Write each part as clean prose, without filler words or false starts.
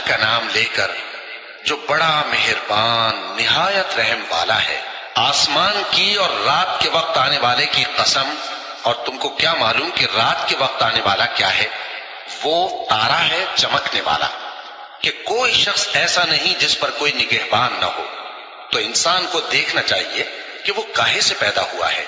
کا نام لے کر جو بڑا مہربان نہایت رحم والا ہے۔ آسمان کی اور رات کے وقت آنے والے کی قسم، اور تم کو کیا معلوم کہ رات کے وقت آنے والا کیا ہے؟ وہ تارا ہے چمکنے والا، کہ کوئی شخص ایسا نہیں جس پر کوئی نگہبان نہ ہو۔ تو انسان کو دیکھنا چاہیے کہ وہ کاہے سے پیدا ہوا ہے۔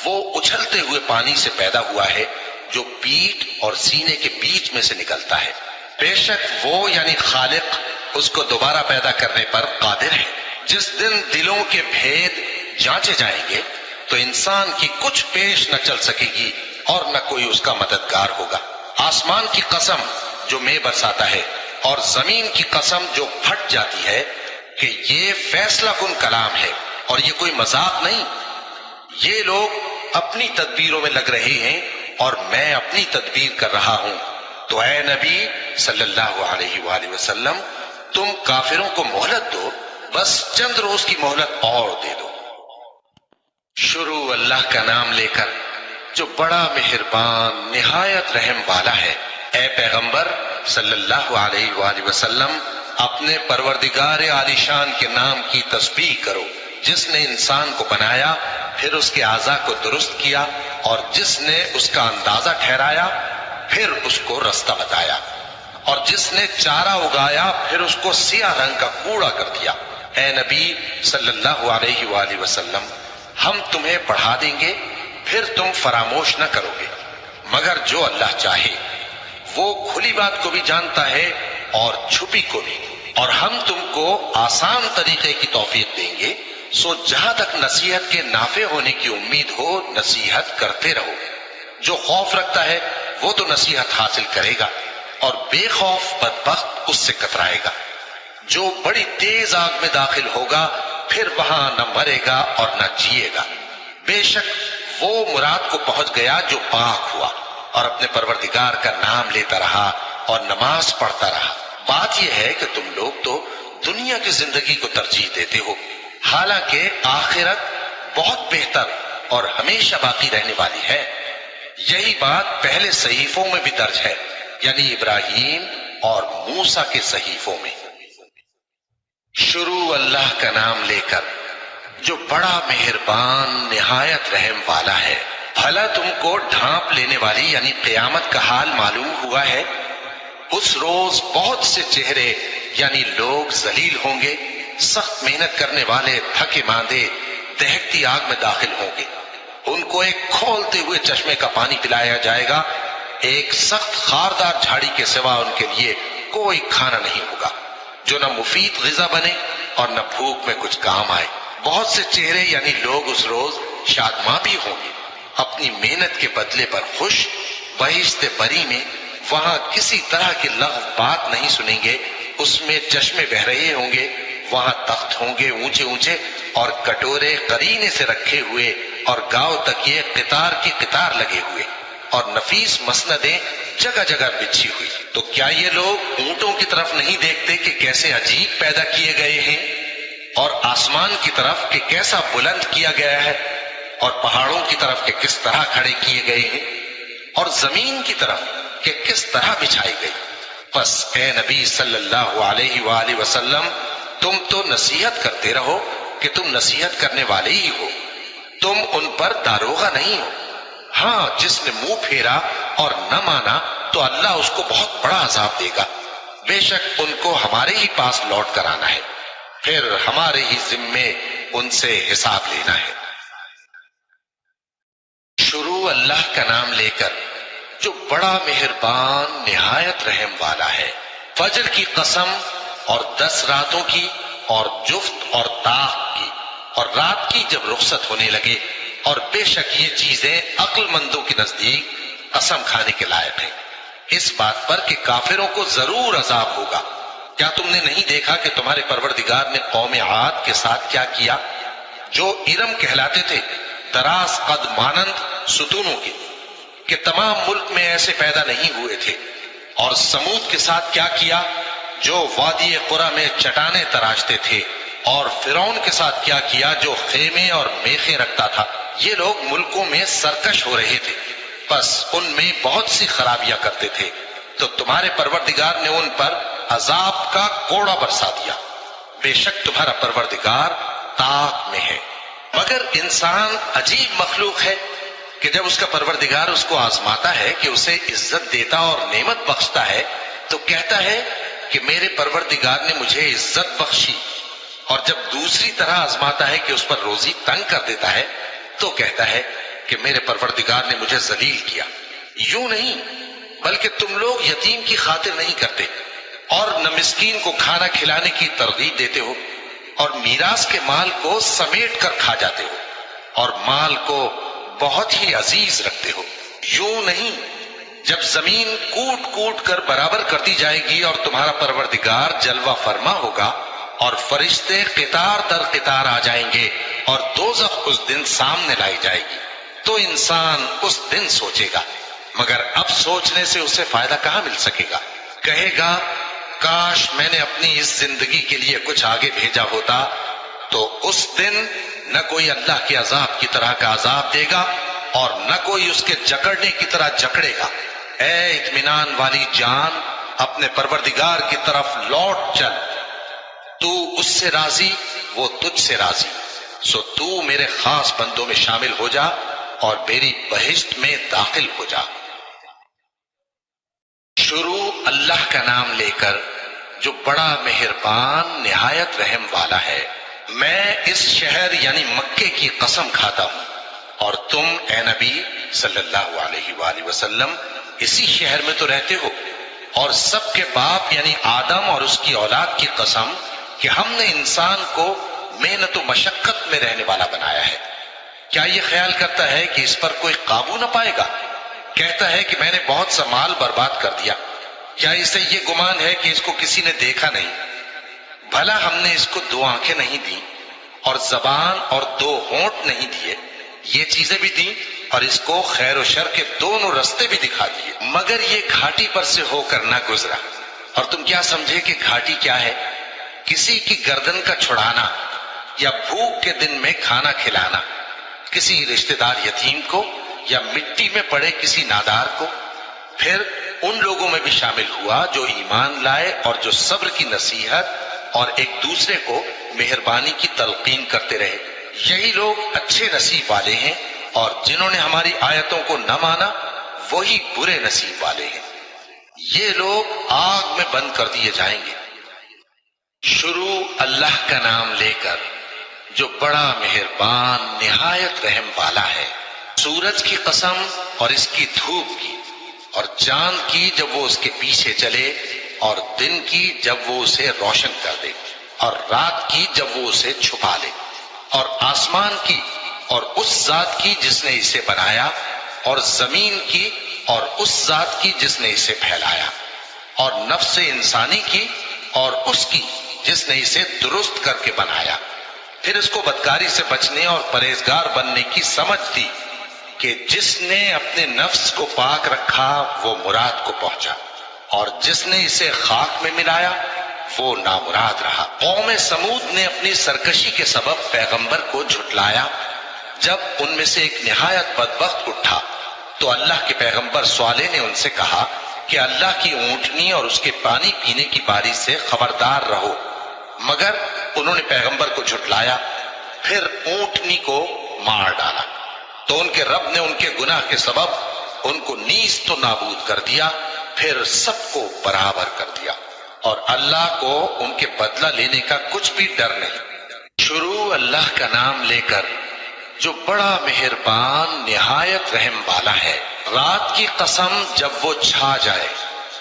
وہ اچھلتے ہوئے پانی سے پیدا ہوا ہے جو پیٹھ اور سینے کے بیچ میں سے نکلتا ہے۔ بے شک وہ یعنی خالق اس کو دوبارہ پیدا کرنے پر قادر ہے۔ جس دن دلوں کے بھید جانچے جائیں گے تو انسان کی کچھ پیش نہ چل سکے گی اور نہ کوئی اس کا مددگار ہوگا۔ آسمان کی قسم جو مے برساتا ہے، اور زمین کی قسم جو پھٹ جاتی ہے، کہ یہ فیصلہ کن کلام ہے اور یہ کوئی مذاق نہیں۔ یہ لوگ اپنی تدبیروں میں لگ رہے ہیں اور میں اپنی تدبیر کر رہا ہوں۔ تو اے نبی صلی اللہ علیہ وآلہ وسلم، تم کافروں کو مہلت دو، بس چند روز کی مہلت اور دے دو۔ شروع اللہ کا نام لے کر جو بڑا مہربان نہایت رحم والا ہے۔ اے پیغمبر صلی اللہ علیہ وآلہ وسلم، اپنے پروردگار عالی شان کے نام کی تسبیح کرو، جس نے انسان کو بنایا، پھر اس کے اعضاء کو درست کیا، اور جس نے اس کا اندازہ ٹھہرایا، پھر اس کو رستہ بتایا، اور جس نے چارہ اگایا، پھر اس کو سیاہ رنگ کا کوڑا کر دیا۔ اے نبی صلی اللہ علیہ وآلہ وسلم، ہم تمہیں پڑھا دیں گے، پھر تم فراموش نہ کرو گے، مگر جو اللہ چاہے۔ وہ کھلی بات کو بھی جانتا ہے اور چھپی کو بھی، اور ہم تم کو آسان طریقے کی توفیق دیں گے۔ سو جہاں تک نصیحت کے نافع ہونے کی امید ہو، نصیحت کرتے رہو۔ جو خوف رکھتا ہے وہ تو نصیحت حاصل کرے گا، اور بے خوف بدبخت اس سے کترائے گا۔ جو بڑی تیز آگ میں داخل ہوگا، پھر وہاں نہ مرے گا اور نہ جیے گا۔ بے شک وہ مراد کو پہنچ گیا جو پاک ہوا، اور اپنے پروردگار کا نام لیتا رہا اور نماز پڑھتا رہا۔ بات یہ ہے کہ تم لوگ تو دنیا کی زندگی کو ترجیح دیتے ہو، حالانکہ آخرت بہت بہتر اور ہمیشہ باقی رہنے والی ہے۔ یہی بات پہلے صحیفوں میں بھی درج ہے، یعنی ابراہیم اور موسیٰ کے صحیفوں میں۔ شروع اللہ کا نام لے کر جو بڑا مہربان نہایت رحم والا ہے۔ بھلا تم کو ڈھانپ لینے والی یعنی قیامت کا حال معلوم ہوا ہے؟ اس روز بہت سے چہرے یعنی لوگ ذلیل ہوں گے، سخت محنت کرنے والے تھکے ماندے دہکتی آگ میں داخل ہوں گے۔ ان کو ایک کھولتے ہوئے چشمے کا پانی پلایا جائے گا، ایک سخت خاردار جھاڑی کے سوا ان کے لیے کوئی کھانا نہیں ہوگا جو نہ مفید غذا بنے اور نہ بھوک میں کچھ کام آئے۔ بہت سے چہرے یعنی لوگ اس روز شادماں بھی ہوں گے، اپنی محنت کے بدلے پر خوش، بہشت بری میں۔ وہاں کسی طرح کی لغو بات نہیں سنیں گے، اس میں چشمے بہ رہے ہوں گے، وہاں تخت ہوں گے اونچے اونچے، اور کٹورے قرینے سے رکھے ہوئے، اور گاؤ تک یہ قطار کی قطار لگے ہوئے، اور نفیس مسندیں جگہ جگہ بچھی ہوئی۔ تو کیا یہ لوگ اونٹوں کی طرف نہیں دیکھتے کہ کیسے عجیب پیدا کیے گئے ہیں، اور آسمان کی طرف کہ کیسا بلند کیا گیا ہے، اور پہاڑوں کی طرف کہ کس طرح کھڑے کیے گئے ہیں، اور زمین کی طرف کہ کس طرح بچھائی گئی۔ بس اے نبی صلی اللہ علیہ وآلہ وسلم، تم تو نصیحت کرتے رہو کہ تم نصیحت کرنے والے ہی ہو، تم ان پر داروغہ نہیں ہو۔ ہاں، جس نے منہ پھیرا اور نہ مانا تو اللہ اس کو بہت بڑا عذاب دے گا۔ بے شک ان کو ہمارے ہی پاس لوٹ کر آنا ہے، پھر ہمارے ہی ذمے ان سے حساب لینا ہے۔ شروع اللہ کا نام لے کر جو بڑا مہربان نہایت رحم والا ہے۔ فجر کی قسم، اور 10 راتوں کی، اور جفت اور طاق کی، اور رات کی جب رخصت ہونے لگے، اور بے شک یہ چیزیں عقل مندوں کے نزدیک قسم کھانے کے لائق ہیں، اس بات پر کہ کافروں کو ضرور عذاب ہوگا۔ کیا تم نے نہیں دیکھا کہ تمہارے پروردگار نے قوم عاد کے ساتھ کیا کیا، جو ارم کہلاتے تھے، دراز قد مانند ستونوں کے، کہ تمام ملک میں ایسے پیدا نہیں ہوئے تھے۔ اور سمود کے ساتھ کیا کیا، جو وادی قرا میں چٹانیں تراشتے تھے۔ اور فرعون کے ساتھ کیا کیا، جو خیمے اور میخیں رکھتا تھا۔ یہ لوگ ملکوں میں سرکش ہو رہے تھے، بس ان میں بہت سی خرابیاں کرتے تھے، تو تمہارے پروردگار نے ان پر عذاب کا کوڑا برسا دیا۔ بے شک تمہارا پروردگار طاق میں ہے۔ مگر انسان عجیب مخلوق ہے کہ جب اس کا پروردگار اس کو آزماتا ہے کہ اسے عزت دیتا اور نعمت بخشتا ہے تو کہتا ہے کہ میرے پروردگار نے مجھے عزت بخشی، اور جب دوسری طرح آزماتا ہے کہ اس پر روزی تنگ کر دیتا ہے تو کہتا ہے کہ میرے پروردگار نے مجھے ذلیل کیا۔ یوں نہیں، بلکہ تم لوگ یتیم کی خاطر نہیں کرتے اور نہ مسکین کو کھانا کھلانے کی ترغیب دیتے ہو، اور میراث کے مال کو سمیٹ کر کھا جاتے ہو، اور مال کو بہت ہی عزیز رکھتے ہو۔ یوں نہیں، جب زمین کوٹ کوٹ کر برابر کر دی جائے گی اور تمہارا پروردگار جلوہ فرما ہوگا اور فرشتے قطار در قطار آ جائیں گے اور دوزخ اس دن سامنے لائی جائے گی، تو انسان اس دن سوچے گا، مگر اب سوچنے سے اسے فائدہ کہاں مل سکے گا۔ کہے گا کاش میں نے اپنی اس زندگی کے لیے کچھ آگے بھیجا ہوتا، تو اس دن نہ کوئی اللہ کے عذاب کی طرح کا عذاب دے گا اور نہ کوئی اس کے جکڑنے کی طرح جکڑے گا۔ اے اطمینان والی جان، اپنے پروردگار کی طرف لوٹ چل، تو اس سے راضی، وہ تجھ سے راضی، سو تو میرے خاص بندوں میں شامل ہو جا اور میری بہشت میں داخل ہو جا۔ شروع اللہ کا نام لے کر جو بڑا مہربان نہایت رحم والا ہے۔ میں اس شہر یعنی مکے کی قسم کھاتا ہوں، اور تم اے نبی صلی اللہ علیہ وآلہ وسلم اسی شہر میں تو رہتے ہو، اور سب کے باپ یعنی آدم اور اس کی اولاد کی قسم کہ ہم نے انسان کو محنت و مشقت میں رہنے والا بنایا ہے۔ کیا یہ خیال کرتا ہے کہ اس پر کوئی قابو نہ پائے گا؟ کہتا ہے کہ میں نے بہت سا مال برباد کر دیا، کیا اسے یہ گمان ہے کہ اس کو کسی نے دیکھا نہیں؟ بھلا ہم نے اس کو 2 آنکھیں نہیں دیں اور زبان اور 2 ہونٹ نہیں دیے؟ یہ چیزیں بھی دیں اور اس کو خیر و شر کے دونوں رستے بھی دکھا دیے، مگر یہ گھاٹی پر سے ہو کر نہ گزرا۔ اور تم کیا سمجھے کہ گھاٹی کیا ہے؟ کسی کی گردن کا چھڑانا یا بھوک کے دن میں کھانا کھلانا، کسی رشتہ دار یتیم کو یا مٹی میں پڑے کسی نادار کو۔ پھر ان لوگوں میں بھی شامل ہوا جو ایمان لائے اور جو صبر کی نصیحت اور ایک دوسرے کو مہربانی کی تلقین کرتے رہے۔ یہی لوگ اچھے نصیب والے ہیں، اور جنہوں نے ہماری آیتوں کو نہ مانا وہی برے نصیب والے ہیں۔ یہ لوگ آگ میں بند کر دیے جائیں گے۔ شروع اللہ کا نام لے کر جو بڑا مہربان نہایت رحم والا ہے۔ سورج کی قسم اور اس کی دھوپ کی، اور چاند کی جب وہ اس کے پیچھے چلے، اور دن کی جب وہ اسے روشن کر دے، اور رات کی جب وہ اسے چھپا لے، اور آسمان کی اور اس ذات کی جس نے اسے بنایا، اور زمین کی اور اس ذات کی جس نے اسے پھیلایا، اور نفس انسانی کی اور اس کی جس نے اسے درست کر کے بنایا۔ پھر اس کو بدکاری سے بچنے اور پرہیزگار بننے کی سمجھ دی کہ جس نے اپنے نفس کو پاک رکھا وہ مراد کو پہنچا، اور جس نے اسے خاک میں ملایا وہ نامراد رہا۔ قوم سمود نے اپنی سرکشی کے سبب پیغمبر کو جھٹلایا۔ جب ان میں سے ایک نہایت بدبخت اٹھا تو اللہ کے پیغمبر صالح نے ان سے کہا کہ اللہ کی اونٹنی اور اس کے پانی پینے کی باری سے خبردار رہو، مگر انہوں نے پیغمبر کو جھٹلایا۔ پھر اونٹنی کو مار ڈالا تو ان کے رب نے ان کے گناہ کے سبب ان کو نیست و نابود کر دیا، پھر سب کو برابر کر دیا، اور اللہ کو ان کے بدلہ لینے کا کچھ بھی ڈر نہیں۔ شروع اللہ کا نام لے کر جو بڑا مہربان نہایت رحم والا ہے۔ رات کی قسم جب وہ چھا جائے،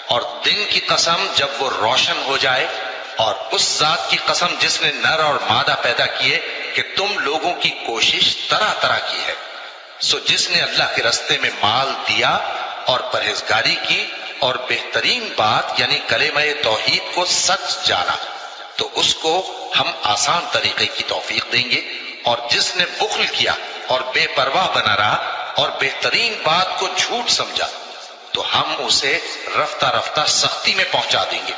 اور دن کی قسم جب وہ روشن ہو جائے، اور اس ذات کی قسم جس نے نر اور مادہ پیدا کیے کہ تم لوگوں کی کوشش طرح طرح کی ہے۔ سو جس نے اللہ کے رستے میں مال دیا اور پرہیزگاری کی اور بہترین بات یعنی کلمہ توحید کو سچ جانا، تو اس کو ہم آسان طریقے کی توفیق دیں گے، اور جس نے بخل کیا اور بے پرواہ بنا رہا اور بہترین بات کو جھوٹ سمجھا، تو ہم اسے رفتہ رفتہ سختی میں پہنچا دیں گے،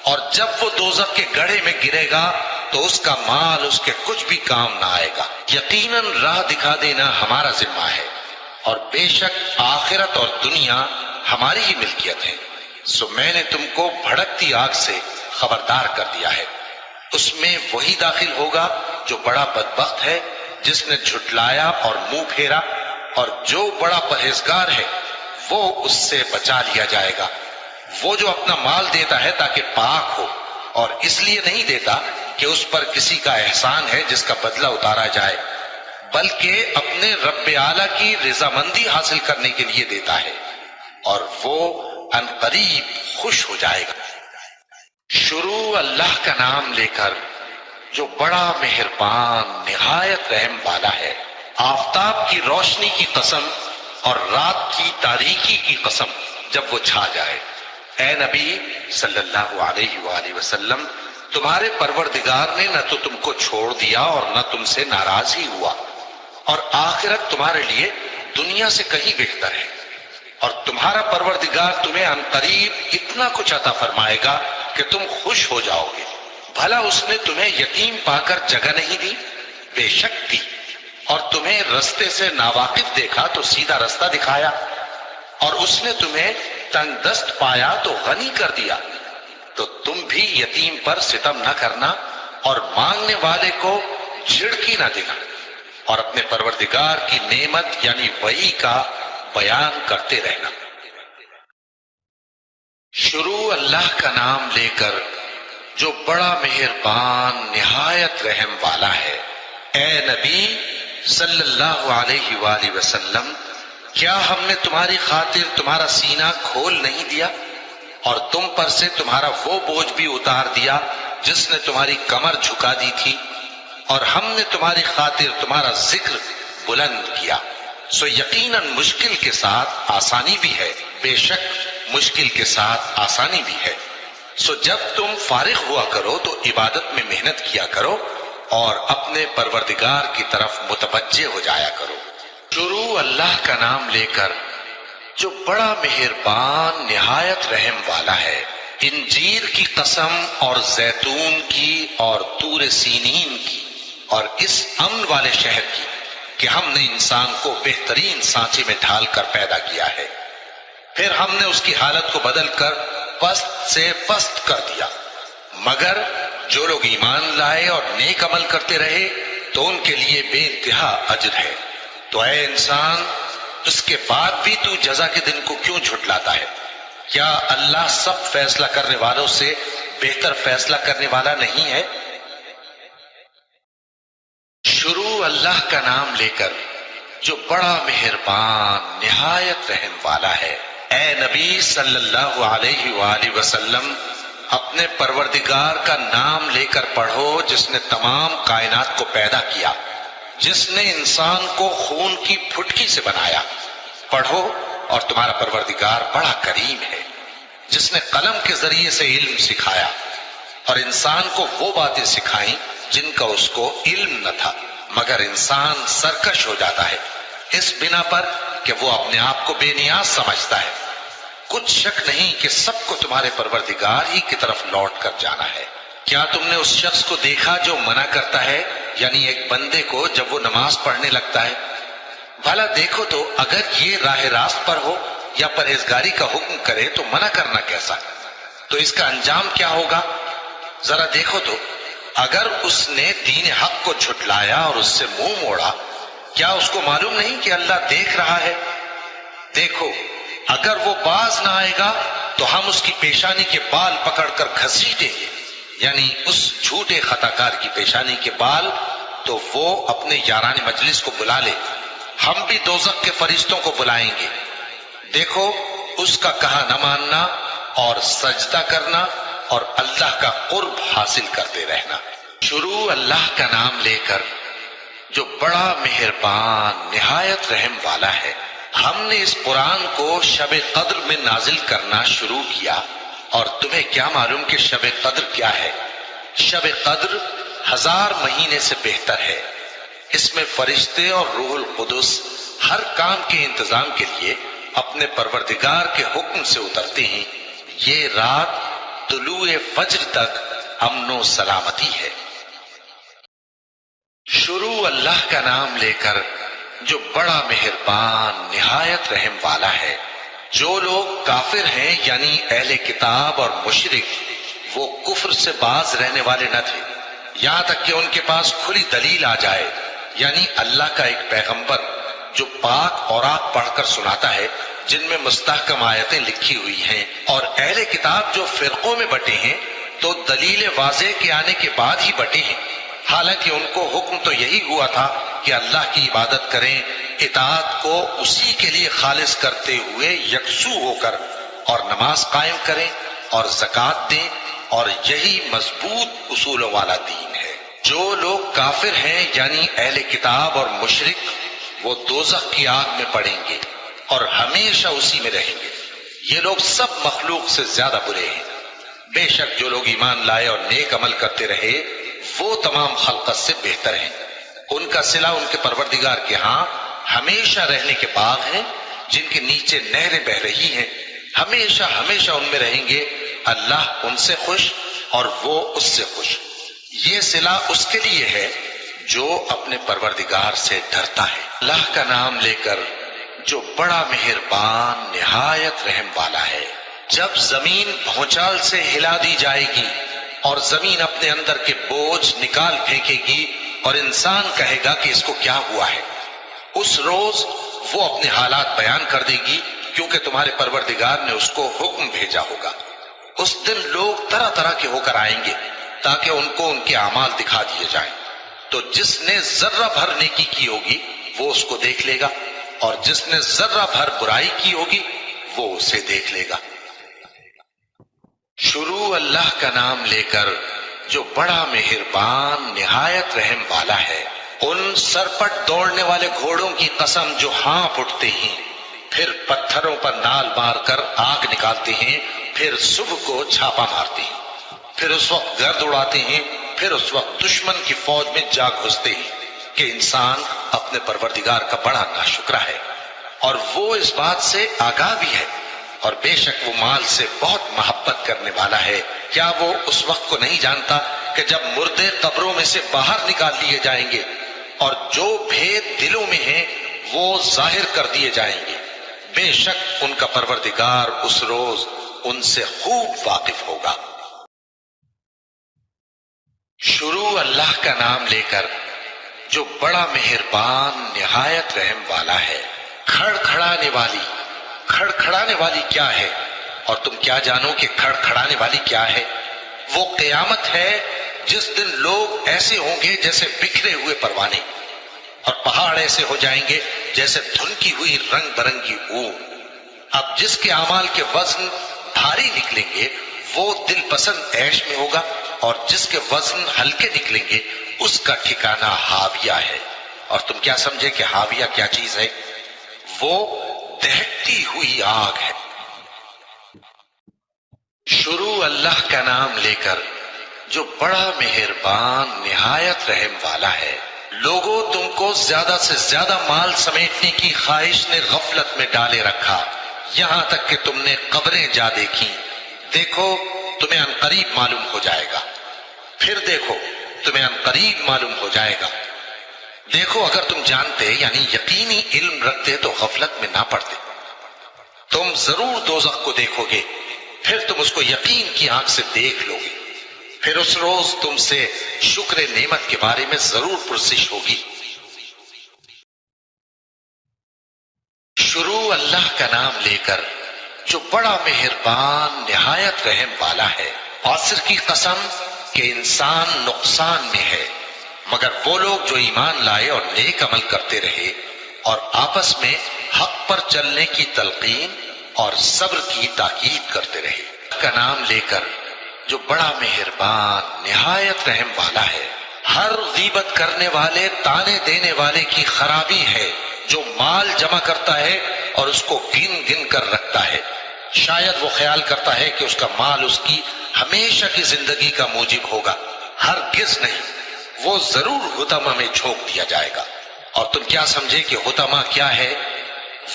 اور جب وہ دوزخ کے گڑھے میں گرے گا تو اس کا مال اس کے کچھ بھی کام نہ آئے گا۔ یقیناً راہ دکھا دینا ہمارا ذمہ ہے، اور بے شک آخرت اور دنیا ہماری ہی ملکیت ہے۔ سو میں نے تم کو بھڑکتی آگ سے خبردار کر دیا ہے، اس میں وہی داخل ہوگا جو بڑا بدبخت ہے، جس نے جھٹلایا اور منہ پھیرا، اور جو بڑا پرہیزگار ہے وہ اس سے بچا لیا جائے گا۔ وہ جو اپنا مال دیتا ہے تاکہ پاک ہو، اور اس لیے نہیں دیتا کہ اس پر کسی کا احسان ہے جس کا بدلہ اتارا جائے، بلکہ اپنے رب اعلیٰ کی رضامندی حاصل کرنے کے لیے دیتا ہے، اور وہ عنقریب خوش ہو جائے گا۔ شروع اللہ کا نام لے کر جو بڑا مہربان نہایت رحم والا ہے۔ آفتاب کی روشنی کی قسم اور رات کی تاریکی کی قسم جب وہ چھا جائے۔ اے نبی صلی اللہ علیہ وآلہ وسلم، تمہارے پروردگار نے نہ تو تم کو چھوڑ دیا اور نہ تم سے ناراض ہی ہوا، اور آخرت تمہارے لیے دنیا سے کہیں بہتر ہے، اور تمہارا پروردگار تمہیں عنقریب اتنا کچھ عطا فرمائے گا کہ تم خوش ہو جاؤ گے۔ بھلا اس نے تمہیں یتیم پا کر جگہ نہیں دی؟ بے شک دی، اور تمہیں رستے سے ناواقف دیکھا تو سیدھا رستہ دکھایا، اور اس نے تمہیں تنگ دست پایا تو غنی کر دیا۔ تو تم بھی یتیم پر ستم نہ کرنا، اور مانگنے والے کو جھڑکی نہ دینا، اور اپنے پروردگار کی نعمت یعنی وحی کا بیان کرتے رہنا۔ شروع اللہ کا نام لے کر جو بڑا مہربان نہایت رحم والا ہے۔ اے نبی صلی اللہ علیہ وآلہ وسلم، کیا ہم نے تمہاری خاطر تمہارا سینہ کھول نہیں دیا، اور تم پر سے تمہارا وہ بوجھ بھی اتار دیا جس نے تمہاری کمر جھکا دی تھی، اور ہم نے تمہاری خاطر تمہارا ذکر بلند کیا۔ سو یقیناً مشکل کے ساتھ آسانی بھی ہے، بے شک مشکل کے ساتھ آسانی بھی ہے۔ سو جب تم فارغ ہوا کرو تو عبادت میں محنت کیا کرو، اور اپنے پروردگار کی طرف متوجہ ہو جایا کرو۔ شروع اللہ کا نام لے کر جو بڑا مہربان نہایت رحم والا ہے۔ انجیر کی قسم اور زیتون کی اور طور سینین کی اور اس امن والے شہر کی کہ ہم نے انسان کو بہترین سانچے میں ڈھال کر پیدا کیا ہے، پھر ہم نے اس کی حالت کو بدل کر پست سے پست کر دیا، مگر جو لوگ ایمان لائے اور نیک عمل کرتے رہے تو ان کے لیے بے انتہا اجر ہے۔ تو اے انسان، اس کے بعد بھی تو جزا کے دن کو کیوں جھٹلاتا ہے؟ کیا اللہ سب فیصلہ کرنے والوں سے بہتر فیصلہ کرنے والا نہیں ہے؟ شروع اللہ کا نام لے کر جو بڑا مہربان نہایت رحم والا ہے۔ اے نبی صلی اللہ علیہ وآلہ وسلم، اپنے پروردگار کا نام لے کر پڑھو جس نے تمام کائنات کو پیدا کیا، جس نے انسان کو خون کی پھٹکی سے بنایا۔ پڑھو، اور تمہارا پروردگار بڑا کریم ہے، جس نے قلم کے ذریعے سے علم سکھایا، اور انسان کو وہ باتیں سکھائیں جن کا اس کو علم نہ تھا، مگر انسان سرکش ہو جاتا ہے اس بنا پر کہ وہ اپنے آپ کو بے نیاز سمجھتا ہے۔ کچھ شک نہیں کہ سب کو تمہارے پروردگار ہی کی طرف لوٹ کر جانا ہے۔ کیا تم نے اس شخص کو دیکھا جو منع کرتا ہے، یعنی ایک بندے کو جب وہ نماز پڑھنے لگتا ہے؟ بھلا دیکھو تو اگر یہ راہ راست پر ہو یا پرہیزگاری کا حکم کرے تو منع کرنا کیسا؟ تو اس کا انجام کیا ہوگا؟ ذرا دیکھو تو اگر اس نے دین حق کو جھٹلایا اور اس سے منہ موڑا، کیا اس کو معلوم نہیں کہ اللہ دیکھ رہا ہے؟ دیکھو، اگر وہ باز نہ آئے گا تو ہم اس کی پیشانی کے بال پکڑ کر گھسیٹیں گے، یعنی اس جھوٹے خطا کار کی پیشانی کے بال، تو وہ اپنے یاران مجلس کو بلا لے، ہم بھی دوزخ کے فرشتوں کو بلائیں گے۔ دیکھو، اس کا کہا نہ ماننا اور سجدہ کرنا اور اللہ کا قرب حاصل کرتے رہنا۔ شروع اللہ کا نام لے کر جو بڑا مہربان نہایت رحم والا ہے۔ ہم نے اس قرآن کو شب قدر میں نازل کرنا شروع کیا، اور تمہیں کیا معلوم کہ شب قدر کیا ہے؟ شب قدر 1000 مہینے سے بہتر ہے۔ اس میں فرشتے اور روح القدس ہر کام کے انتظام کے لیے اپنے پروردگار کے حکم سے اترتے ہیں۔ یہ رات طلوع فجر تک امن و سلامتی ہے۔ شروع اللہ کا نام لے کر جو بڑا مہربان نہایت رحم والا ہے۔ جو لوگ کافر ہیں یعنی اہل کتاب اور مشرک وہ کفر سے باز رہنے والے نہ تھے یہاں تک کہ ان کے پاس کھلی دلیل آ جائے، یعنی اللہ کا ایک پیغمبر جو پاک اوراق پڑھ کر سناتا ہے جن میں مستحکم آیتیں لکھی ہوئی ہیں، اور اہل کتاب جو فرقوں میں بٹے ہیں تو دلیل واضح کے آنے کے بعد ہی بٹے ہیں، حالانکہ ان کو حکم تو یہی ہوا تھا کہ اللہ کی عبادت کریں، اطاعت کو اسی کے لیے خالص کرتے ہوئے یکسو ہو کر، اور نماز قائم کریں اور زکوٰۃ دیں، اور یہی مضبوط اصولوں والا دین ہے۔ جو لوگ کافر ہیں یعنی اہل کتاب اور مشرک وہ دوزخ کی آگ میں پڑیں گے اور ہمیشہ اسی میں رہیں گے، یہ لوگ سب مخلوق سے زیادہ برے ہیں۔ بے شک جو لوگ ایمان لائے اور نیک عمل کرتے رہے وہ تمام خلقت سے بہتر ہیں، ان کا صلہ ان کے پروردگار کے ہاں ہمیشہ رہنے کے باغ ہیں جن کے نیچے نہریں بہ رہی ہیں، ہمیشہ ہمیشہ ان میں رہیں گے، اللہ ان سے خوش اور وہ اس سے خوش۔ یہ صلہ اس کے لیے ہے جو اپنے پروردگار سے ڈرتا ہے۔ اللہ کا نام لے کر جو بڑا مہربان نہایت رحم والا ہے۔ جب زمین بھونچال سے ہلا دی جائے گی اور زمین اپنے اندر کے بوجھ نکال پھینکے گی اور انسان کہے گا کہ اس کو کیا ہوا ہے، اس روز وہ اپنے حالات بیان کر دے گی کیونکہ تمہارے پروردگار نے اس کو حکم بھیجا ہوگا۔ اس دن لوگ طرح طرح کے ہو کر آئیں گے تاکہ ان کو ان کے اعمال دکھا دیے جائیں، تو جس نے ذرہ بھر نیکی کی ہوگی وہ اس کو دیکھ لے گا اور جس نے ذرہ بھر برائی کی ہوگی وہ اسے دیکھ لے گا۔ شروع اللہ کا نام لے کر جو بڑا مہربان نہایت رحم والا ہے۔ ان سرپٹ دوڑنے والے گھوڑوں کی قسم جو ہانپ اٹھتے ہیں، پھر پتھروں پر نال مار کر آگ نکالتے ہیں، پھر صبح کو چھاپا مارتے ہیں، پھر اس وقت گرد اڑاتے ہیں، پھر اس وقت دشمن کی فوج میں جا گھستے ہیں کہ انسان اپنے پروردگار کا بڑا ناشکرا ہے اور وہ اس بات سے آگاہ بھی ہے، اور بے شک وہ مال سے بہت محبت کرنے والا ہے۔ کیا وہ اس وقت کو نہیں جانتا کہ جب مردے قبروں میں سے باہر نکال لیے جائیں گے اور جو بھید دلوں میں ہیں وہ ظاہر کر دیے جائیں گے، بے شک ان کا پروردگار اس روز ان سے خوب واقف ہوگا۔ شروع اللہ کا نام لے کر جو بڑا مہربان نہایت رحم والا ہے۔ کھڑکھڑانے والی کیا ہے، اور تم کیا جانو کہ کھڑکھڑانے والی کیا ہے؟ وہ قیامت ہے جس دن لوگ ایسے ہوں گے جیسے بکھرے ہوئے پروانے، اور پہاڑ ایسے ہو جائیں گے جیسے دھنکی ہوئی رنگ برنگی اون۔ اب جس کے اعمال کے وزن بھاری نکلیں گے وہ دل پسند عیش میں ہوگا، اور جس کے وزن ہلکے نکلیں گے اس کا ٹھکانہ ہاویہ ہے۔ اور تم کیا سمجھے کہ ہاویہ کیا چیز ہے؟ وہ دہکتی ہوئی آگ ہے۔ شروع اللہ کا نام لے کر جو بڑا مہربان نہایت رحم والا ہے۔ لوگوں تم کو زیادہ سے زیادہ مال سمیٹنے کی خواہش نے غفلت میں ڈالے رکھا، یہاں تک کہ تم نے قبریں جا دیکھی۔ دیکھو تمہیں عنقریب معلوم ہو جائے گا، پھر دیکھو تمہیں عنقریب معلوم ہو جائے گا۔ دیکھو اگر تم جانتے یعنی یقینی علم رکھتے تو غفلت میں نہ پڑتے۔ تم ضرور دوزخ کو دیکھو گے، پھر تم اس کو یقین کی آنکھ سے دیکھ لو گے، پھر اس روز تم سے شکر نعمت کے بارے میں ضرور پرسش ہوگی۔ شروع اللہ کا نام لے کر جو بڑا مہربان نہایت رحم والا ہے۔ عصر کی قسم کہ انسان نقصان میں ہے، مگر وہ لوگ جو ایمان لائے اور نیک عمل کرتے رہے اور آپس میں حق پر چلنے کی تلقین اور صبر کی تاکید کرتے رہے۔ کا نام لے کر جو بڑا مہربان نہایت رحم والا ہے۔ ہر غیبت کرنے والے تانے دینے والے کی خرابی ہے جو مال جمع کرتا ہے اور اس کو گن گن کر رکھتا ہے، شاید وہ خیال کرتا ہے کہ اس کا مال اس کی ہمیشہ کی زندگی کا موجب ہوگا، ہرگز نہیں، وہ ضرور حطمہ میں جھونک دیا جائے گا۔ اور تم کیا سمجھے کہ حطمہ کیا ہے؟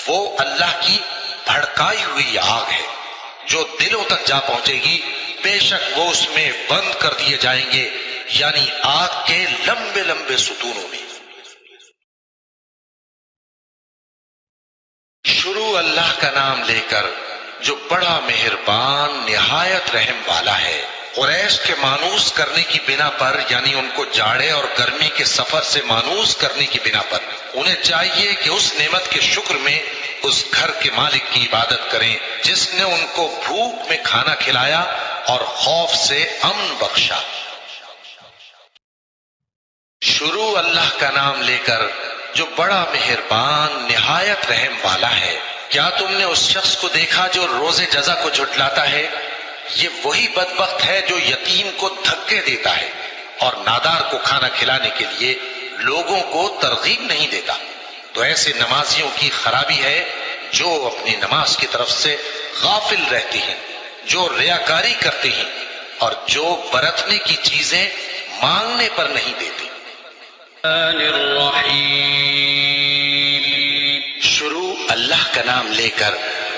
وہ اللہ کی بھڑکائی ہوئی آگ ہے جو دلوں تک جا پہنچے گی، بے شک وہ اس میں بند کر دیے جائیں گے، یعنی آگ کے لمبے لمبے ستونوں میں۔ شروع اللہ کا نام لے کر جو بڑا مہربان نہایت رحم والا ہے۔ قریش کے مانوس کرنے کی بنا پر، یعنی ان کو جاڑے اور گرمی کے سفر سے مانوس کرنے کی بنا پر، انہیں چاہیے کہ اس نعمت کے شکر میں اس گھر کے مالک کی عبادت کریں جس نے ان کو بھوک میں کھانا کھلایا اور خوف سے امن بخشا۔ شروع اللہ کا نام لے کر جو بڑا مہربان نہایت رحم والا ہے۔ کیا تم نے اس شخص کو دیکھا جو روز جزا کو جھٹلاتا ہے؟ یہ وہی بدبخت ہے جو یتیم کو دھکے دیتا ہے اور نادار کو کھانا کھلانے کے لیے لوگوں کو ترغیب نہیں دیتا۔ تو ایسے نمازیوں کی خرابی ہے جو اپنی نماز کی طرف سے غافل رہتی ہیں، جو ریاکاری کرتے ہیں اور جو برتنے کی چیزیں مانگنے پر نہیں دیتے۔ شروع اللہ کا نام لے کر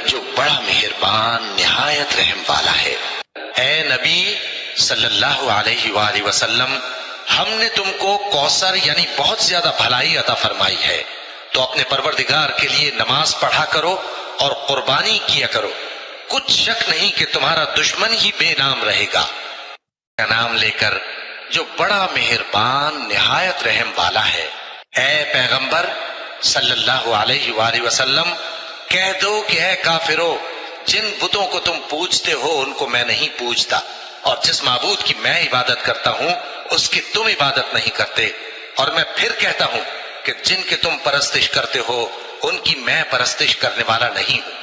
جو بڑا مہربان نہایت رحم والا ہے۔ اے نبی صلی اللہ علیہ وآلہ وسلم، ہم نے تم کو کوثر یعنی بہت زیادہ بھلائی عطا فرمائی ہے، تو اپنے پروردگار کے لیے نماز پڑھا کرو اور قربانی کیا کرو، کچھ شک نہیں کہ تمہارا دشمن ہی بے نام رہے گا۔ کا نام لے کر جو بڑا مہربان نہایت رحم والا ہے۔ اے پیغمبر صلی اللہ علیہ وآلہ وسلم، کہہ دو کہ اے کافرو، جن بتوں کو تم پوجتے ہو ان کو میں نہیں پوجتا، اور جس معبود کی میں عبادت کرتا ہوں اس کی تم عبادت نہیں کرتے، اور میں پھر کہتا ہوں کہ جن کے تم پرستش کرتے ہو ان کی میں پرستش کرنے والا نہیں ہوں،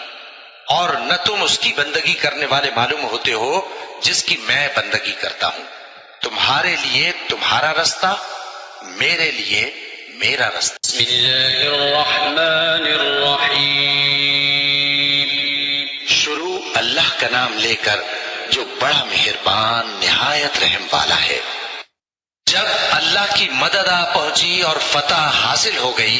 اور نہ تم اس کی بندگی کرنے والے معلوم ہوتے ہو جس کی میں بندگی کرتا ہوں۔ تمہارے لیے تمہارا رستہ، میرے لیے میرا رستہ۔ بسم اللہ الرحمن الرحیم۔ شروع اللہ کا نام لے کر جو بڑا مہربان نہایت رحم والا ہے۔ جب اللہ کی مدد آ پہنچی اور فتح حاصل ہو گئی،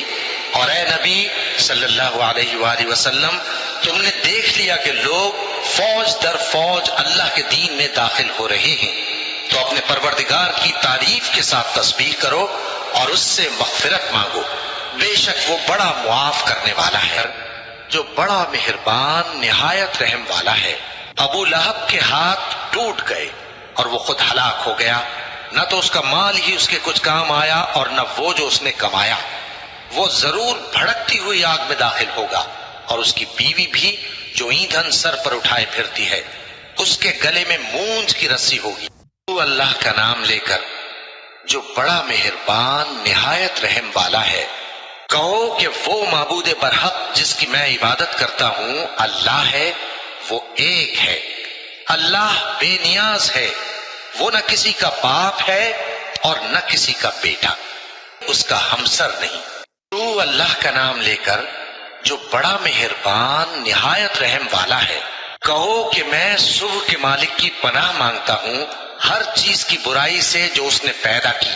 اور اے نبی صلی اللہ علیہ وآلہ وسلم، تم نے دیکھ لیا کہ لوگ فوج در فوج اللہ کے دین میں داخل ہو رہے ہیں، تو اپنے پروردگار کی تعریف کے ساتھ تسبیح کرو اور اس سے مغفرت مانگو، بے شک وہ بڑا معاف کرنے والا ہے، جو بڑا مہربان نہایت رحم والا ہے۔ ابو لہب کے ہاتھ ٹوٹ گئے اور وہ خود ہلاک ہو گیا، نہ تو اس کا مال ہی اس کے کچھ کام آیا اور نہ وہ جو اس نے کمایا۔ وہ ضرور بھڑکتی ہوئی آگ میں داخل ہوگا، اور اس کی بیوی بھی جو ایندھن سر پر اٹھائے پھرتی ہے، اس کے گلے میں مونج کی رسی ہوگی۔ تو اللہ کا نام لے کر جو بڑا مہربان نہایت رحم والا ہے۔ کہو کہ وہ معبود برحق جس کی میں عبادت کرتا ہوں اللہ ہے، وہ ایک ہے، اللہ بے نیاز ہے، وہ نہ کسی کا باپ ہے اور نہ کسی کا بیٹا، اس کا ہمسر نہیں۔ تو اللہ کا نام لے کر جو بڑا مہربان نہایت رحم والا ہے۔ کہو کہ میں صبح کے مالک کی پناہ مانگتا ہوں ہر چیز کی برائی سے جو اس نے پیدا کی،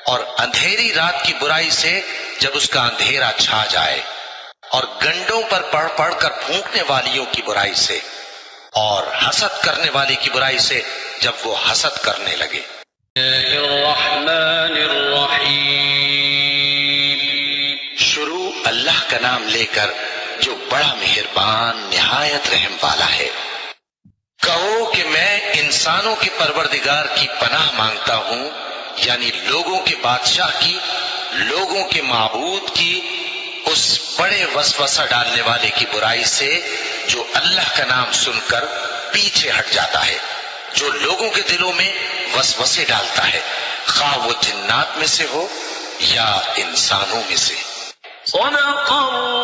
اور اندھیری رات کی برائی سے جب اس کا اندھیرا چھا جائے، اور گنڈوں پر پڑھ پڑھ کر پھونکنے والیوں کی برائی سے، اور حسد کرنے والی کی برائی سے جب وہ حسد کرنے لگے۔ الرحمن الرحیم۔ شروع اللہ کا نام لے کر جو بڑا مہربان نہایت رحم والا ہے۔ کہو کہ میں انسانوں کے پروردگار کی پناہ مانگتا ہوں، یعنی لوگوں کے بادشاہ کی، لوگوں کے معبود کی، اس بڑے وسوسہ ڈالنے والے کی برائی سے جو اللہ کا نام سن کر پیچھے ہٹ جاتا ہے، جو لوگوں کے دلوں میں وسوسے ڈالتا ہے، خواہ وہ جنات میں سے ہو یا انسانوں میں سے۔ صدق اللہ